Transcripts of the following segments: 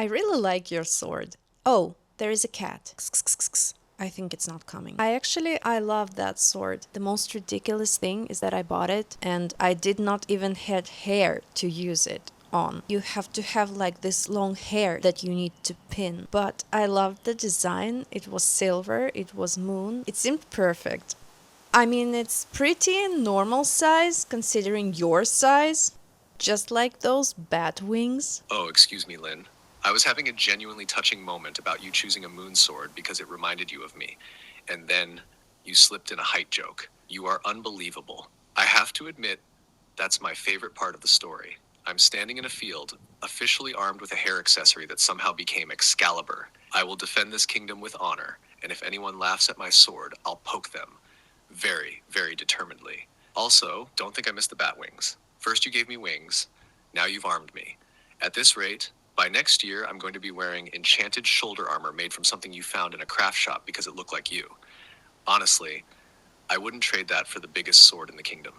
I really like your sword. Oh, there is a cat. I think it's not coming. I love that sword. The most ridiculous thing is that I bought it and I did not even have hair to use it on. You have to have like this long hair that you need to pin. But I loved the design. It was silver, it was moon. It seemed perfect. I mean, it's pretty normal size considering your size. Just like those bat wings. Oh, excuse me, Lynn. I was having a genuinely touching moment about you choosing a moon sword because it reminded you of me. And then you slipped in a height joke. You are unbelievable. I have to admit, that's my favorite part of the story. I'm standing in a field, officially armed with a hair accessory that somehow became Excalibur. I will defend this kingdom with honor, and if anyone laughs at my sword, I'll poke them. Very, very determinedly. Also, don't think I missed the bat wings. First you gave me wings, now you've armed me. At this rate, by next year, I'm going to be wearing enchanted shoulder armor made from something you found in a craft shop because it looked like you. Honestly, I wouldn't trade that for the biggest sword in the kingdom.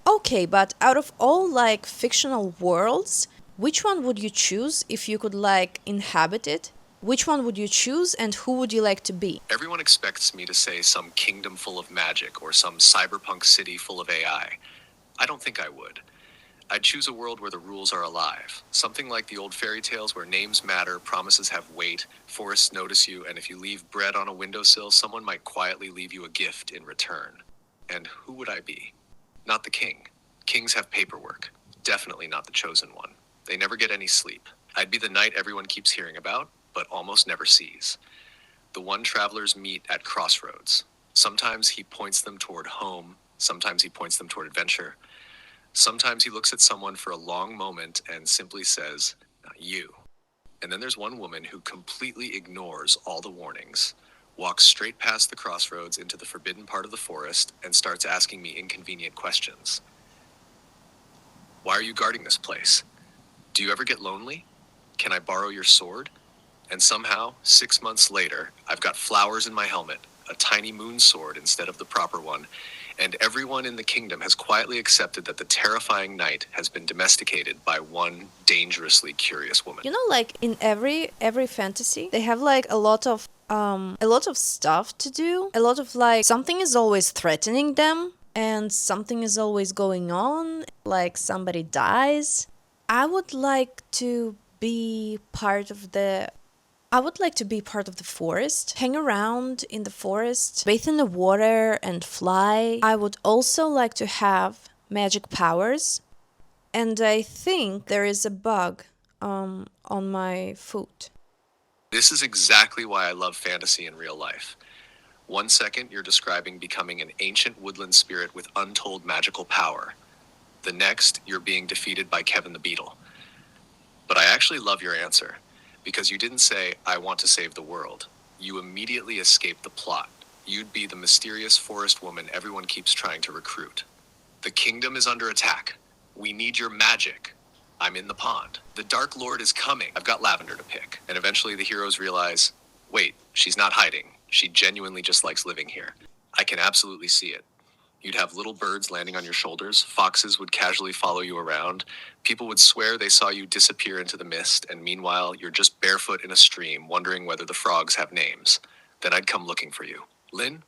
Okay, but out of all like fictional worlds, which one would you choose if you could like inhabit it? Which one would you choose and who would you like to be? Everyone expects me to say some kingdom full of magic or some cyberpunk city full of AI. I don't think I would. I'd choose a world where the rules are alive. Something like the old fairy tales where names matter, promises have weight, forests notice you, and if you leave bread on a windowsill, someone might quietly leave you a gift in return. And who would I be? Not the king. Kings have paperwork. Definitely not the chosen one. They never get any sleep. I'd be the knight everyone keeps hearing about, but almost never sees. The one travelers meet at crossroads. Sometimes he points them toward home, sometimes he points them toward adventure. Sometimes he looks at someone for a long moment and simply says, you. And then there's one woman who completely ignores all the warnings, walks straight past the crossroads into the forbidden part of the forest, and starts asking me inconvenient questions. Why are you guarding this place? Do you ever get lonely? Can I borrow your sword? And somehow, 6 months later, I've got flowers in my helmet, a tiny moon sword instead of the proper one, and everyone in the kingdom has quietly accepted that the terrifying knight has been domesticated by one dangerously curious woman. You know, like in every fantasy, they have like a lot of stuff to do. A lot of like something is always threatening them and something is always going on, like somebody dies. I would like to be part of the I would like to be part of the forest, hang around in the forest, bathe in the water and fly. I would also like to have magic powers. And I think there is a bug on my foot. This is exactly why I love fantasy in real life. 1 second, you're describing becoming an ancient woodland spirit with untold magical power. The next, you're being defeated by Kevin the Beetle. But I actually love your answer, because you didn't say, I want to save the world. You immediately escaped the plot. You'd be the mysterious forest woman everyone keeps trying to recruit. The kingdom is under attack. We need your magic. I'm in the pond. The Dark Lord is coming. I've got Lavender to pick. And eventually the heroes realize, wait, she's not hiding. She genuinely just likes living here. I can absolutely see it. You'd have little birds landing on your shoulders. Foxes would casually follow you around. People would swear they saw you disappear into the mist, and meanwhile, you're just barefoot in a stream, wondering whether the frogs have names. Then I'd come looking for you. Lynn?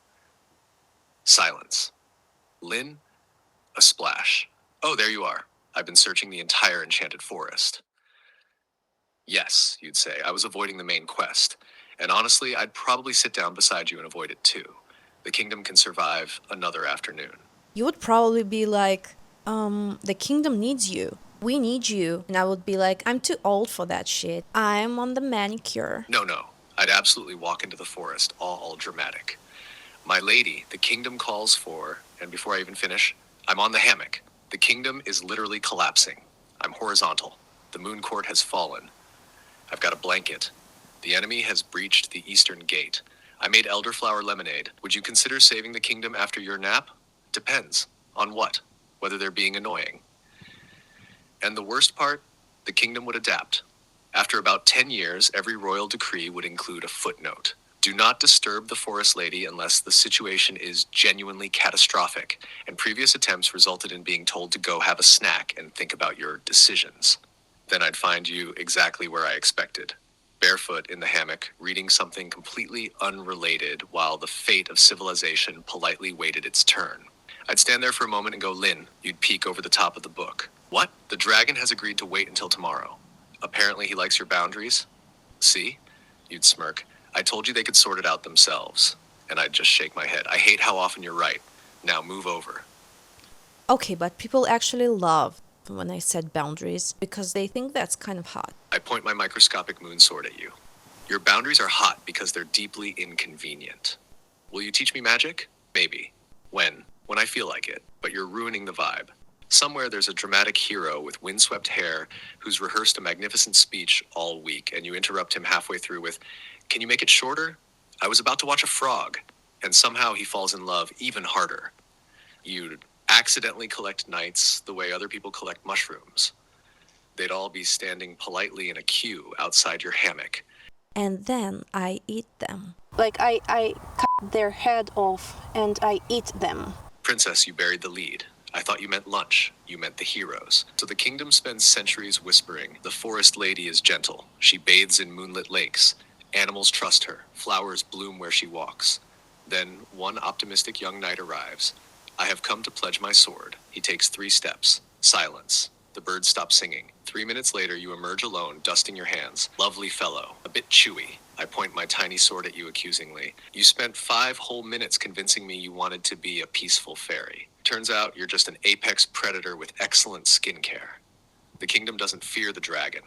Silence. Lynn? A splash. Oh, there you are. I've been searching the entire enchanted forest. Yes, you'd say. I was avoiding the main quest. And honestly, I'd probably sit down beside you and avoid it too. The kingdom can survive another afternoon. You would probably be like, the kingdom needs you. We need you. And I would be like, I'm too old for that shit. I'm on the manicure. No. I'd absolutely walk into the forest, all dramatic. My lady, the kingdom calls for, and before I even finish, I'm on the hammock. The kingdom is literally collapsing. I'm horizontal. The moon court has fallen. I've got a blanket. The enemy has breached the eastern gate. I made elderflower lemonade. Would you consider saving the kingdom after your nap? Depends. On what? Whether they're being annoying. And the worst part? The kingdom would adapt. After about 10 years, every royal decree would include a footnote. Do not disturb the forest lady unless the situation is genuinely catastrophic, and previous attempts resulted in being told to go have a snack and think about your decisions. Then I'd find you exactly where I expected, barefoot in the hammock, reading something completely unrelated while the fate of civilization politely waited its turn. I'd stand there for a moment and go, Lynn, you'd peek over the top of the book. What? The dragon has agreed to wait until tomorrow. Apparently he likes your boundaries. See? You'd smirk. I told you they could sort it out themselves. And I'd just shake my head. I hate how often you're right. Now move over. Okay, but people actually love when I set boundaries because they think that's kind of hot. I point my microscopic moon sword at you. Your boundaries are hot because they're deeply inconvenient. Will you teach me magic? Maybe. When? When I feel like it. But you're ruining the vibe. Somewhere there's a dramatic hero with windswept hair who's rehearsed a magnificent speech all week, and you interrupt him halfway through with, "Can you make it shorter? I was about to watch a frog." And somehow he falls in love even harder. You'd accidentally collect knights the way other people collect mushrooms. They'd all be standing politely in a queue outside your hammock. And then I eat them. Like I cut their head off and I eat them. Princess, you buried the lead. I thought you meant lunch. You meant the heroes. So the kingdom spends centuries whispering, the forest lady is gentle. She bathes in moonlit lakes. Animals trust her. Flowers bloom where she walks. Then one optimistic young knight arrives. I have come to pledge my sword. He takes 3 steps. Silence. The birds stop singing. 3 minutes later, you emerge alone, dusting your hands. Lovely fellow. A bit chewy. I point my tiny sword at you accusingly. You spent 5 whole minutes convincing me you wanted to be a peaceful fairy. Turns out you're just an apex predator with excellent skincare. The kingdom doesn't fear the dragon.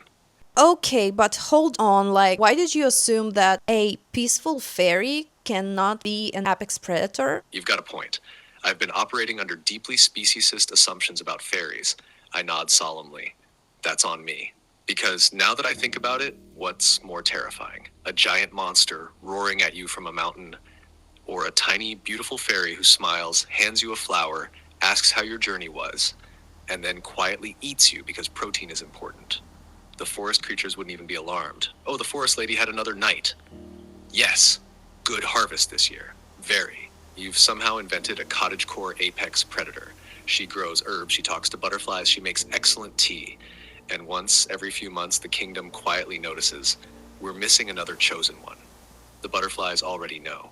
Okay, but hold on, like, why did you assume that a peaceful fairy cannot be an apex predator? You've got a point. I've been operating under deeply speciesist assumptions about fairies. I nod solemnly. That's on me. Because now that I think about it, what's more terrifying? A giant monster roaring at you from a mountain, or a tiny, beautiful fairy who smiles, hands you a flower, asks how your journey was, and then quietly eats you because protein is important. The forest creatures wouldn't even be alarmed. Oh, the forest lady had another knight. Yes, good harvest this year. Very. You've somehow invented a cottagecore apex predator. She grows herbs, she talks to butterflies, she makes excellent tea. And once every few months, the kingdom quietly notices, we're missing another chosen one. The butterflies already know.